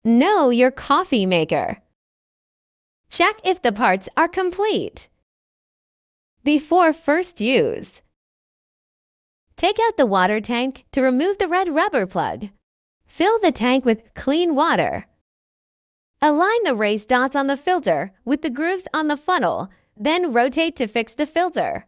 Know your coffee maker. Check if the parts are complete. Before first use, take out the water tank to remove the red rubber plug. Fill the tank with clean water. Align the raised dots on the filter with the grooves on the funnel, then rotate to fix the filter.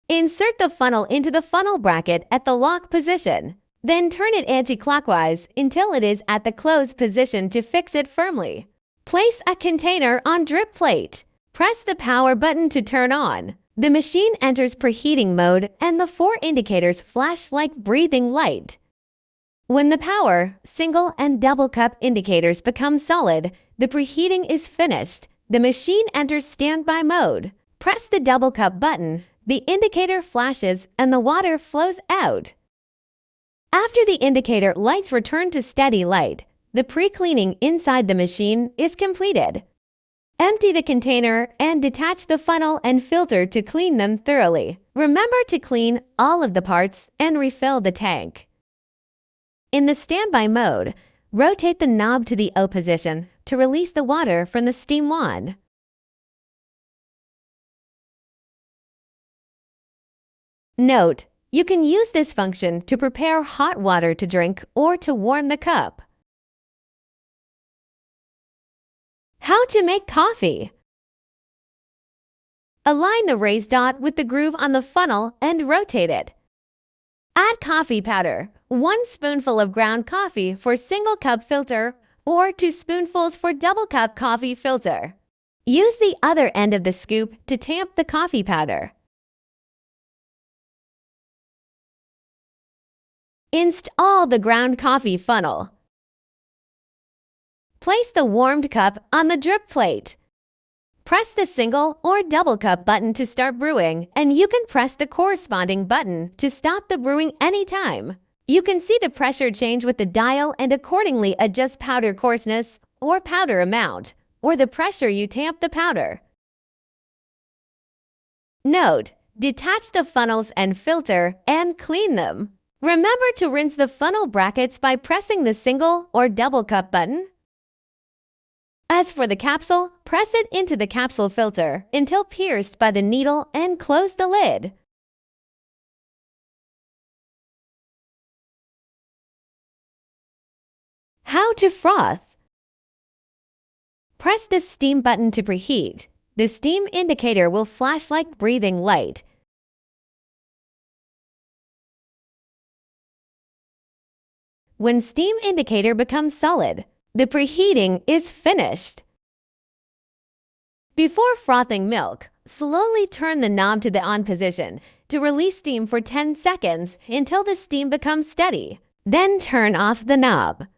Insert the funnel into the funnel bracket at the lock position. Then turn it anti-clockwise until it is at the close position to fix it firmly. Place a container on drip plate. Press the power button to turn on. The machine enters preheating mode and the 4 indicators flash like breathing light. When the power, single and double cup indicators become solid, the preheating is finished. The machine enters standby mode. Press the double cup button, the indicator flashes and the water flows out. After the indicator lights return to steady light, the pre-cleaning inside the machine is completed. Empty the container and detach the funnel and filter to clean them thoroughly. Remember to clean all of the parts and refill the tank. In the standby mode, rotate the knob to the O position to release the water from the steam wand. Note: you can use this function to prepare hot water to drink or to warm the cup. How to make coffee. Align the raised dot with the groove on the funnel and rotate it. Add coffee powder, 1 spoonful of ground coffee for single cup filter or 2 spoonfuls for double cup coffee filter. Use the other end of the scoop to tamp the coffee powder. Install the ground coffee funnel. Place the warmed cup on the drip plate. Press the single or double cup button to start brewing, and you can press the corresponding button to stop the brewing anytime. You can see the pressure change with the dial and accordingly adjust powder coarseness or powder amount, or the pressure you tamp the powder. Note: detach the funnels and filter and clean them. Remember to rinse the funnel brackets by pressing the single or double cup button. As for the capsule, press it into the capsule filter until pierced by the needle and close the lid. How to froth. Press the steam button to preheat. The steam indicator will flash like breathing light. When steam indicator becomes solid, the preheating is finished. Before frothing milk, slowly turn the knob to the on position to release steam for 10 seconds until the steam becomes steady. Then turn off the knob.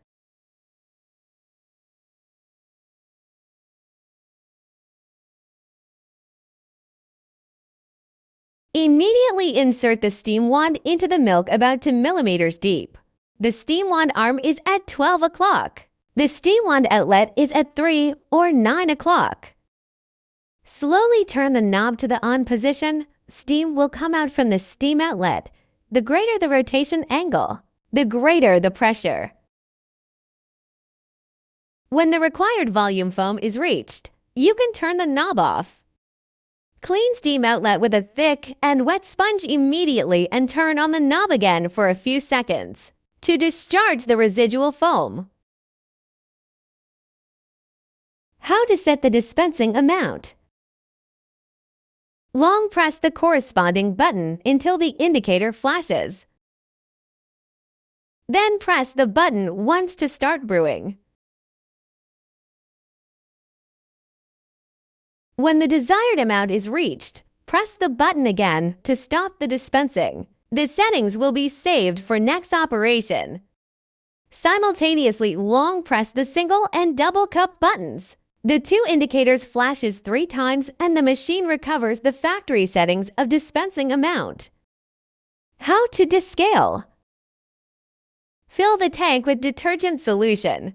Immediately insert the steam wand into the milk about 2 millimeters deep. The steam wand arm is at 12 o'clock. The steam wand outlet is at 3 or 9 o'clock. Slowly turn the knob to the on position. Steam will come out from the steam outlet. The greater the rotation angle, the greater the pressure. When the required volume foam is reached, you can turn the knob off. Clean steam outlet with a thick and wet sponge immediately and turn on the knob again for a few seconds to discharge the residual foam. How to set the dispensing amount. Long press the corresponding button until the indicator flashes. Then press the button once to start brewing. When the desired amount is reached, press the button again to stop the dispensing. The settings will be saved for next operation. Simultaneously long press the single and double cup buttons. The 2 indicators flashes 3 times and the machine recovers the factory settings of dispensing amount. How to descale. Fill the tank with detergent solution.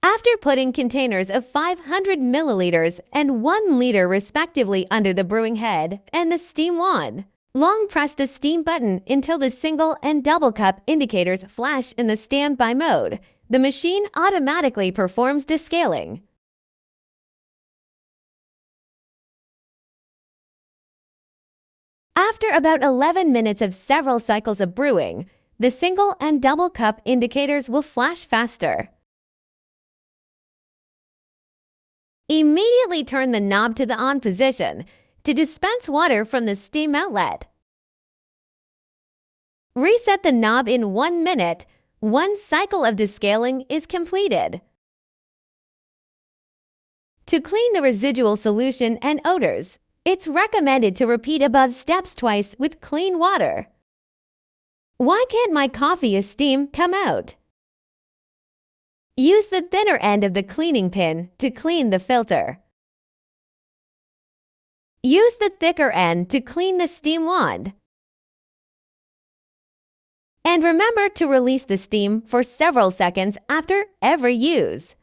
After putting containers of 500 milliliters and 1 liter respectively under the brewing head and the steam wand, long press the steam button until the single and double cup indicators flash in the standby mode. the machine automatically performs descaling. After about 11 minutes of several cycles of brewing, the single and double cup indicators will flash faster. Immediately turn the knob to the on position to dispense water from the steam outlet. Reset the knob in 1 minute. One cycle of descaling is completed. To clean the residual solution and odors, it's recommended to repeat above steps twice with clean water. Why can't my coffee steam come out? Use the thinner end of the cleaning pin to clean the filter. Use the thicker end to clean the steam wand. And remember to release the steam for several seconds after every use.